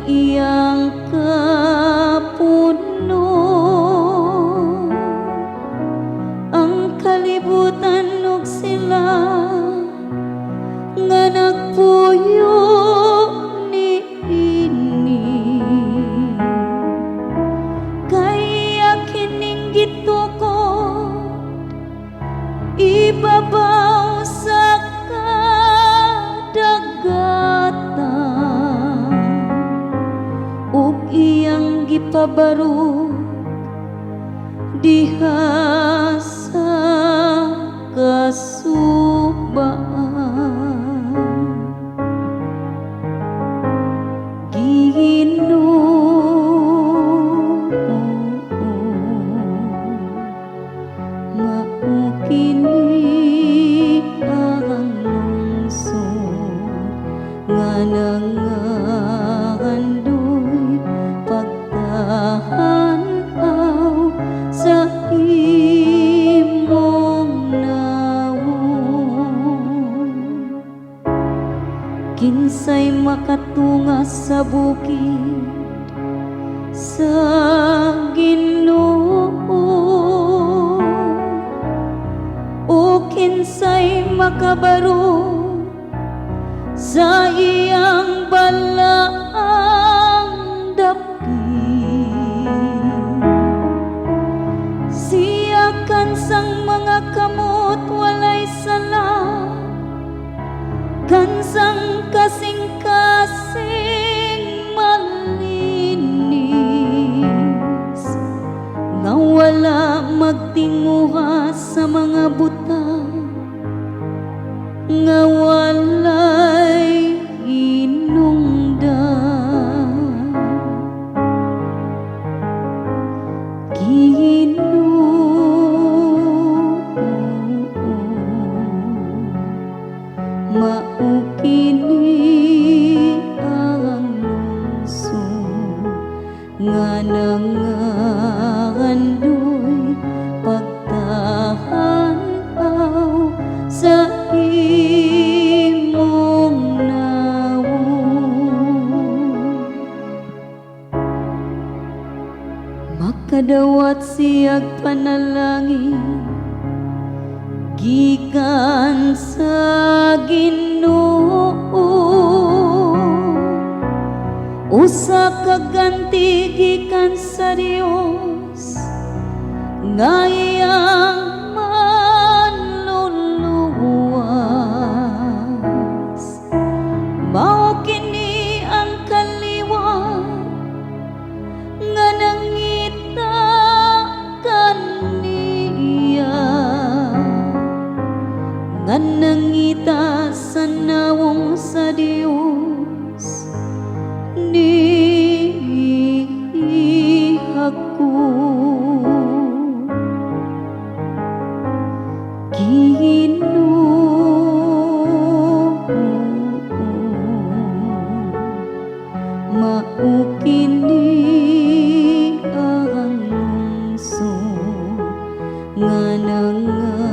iyang kapuno. Ang kalibutan ug sila nga nagpuyo niini, kaya kining gitukod ibabaw sa kadagatan, ug iyang gipabarog diha sa kasubaan. Ginoo, mao kini ang lungsod nga nangandoy pagtahanaw sa imong nawon. Kinsay makatunga sa bukid sa Ginoo, o kinsay makabaro sa iyang balaang dapit. Siya kansang mga kamot walay sala, kansang kasing-kasing malinis, nga wala magtinguha sa mga butang, nga walay hinungdan. Ginoo, mao kini ang lungsod nga nangandoy pagtahanaw sa imong nawon. Makadawat siyag panalangin gikan sa Ginoo, usa ka ganti gikan sa Dios nga iyang manluluwas. Mao kini ang kaliwat nga nangita kaniya, nga nangita sa nawong sa Dios ni ako. Ginoo, mao kini ang lungsod nga nangandoy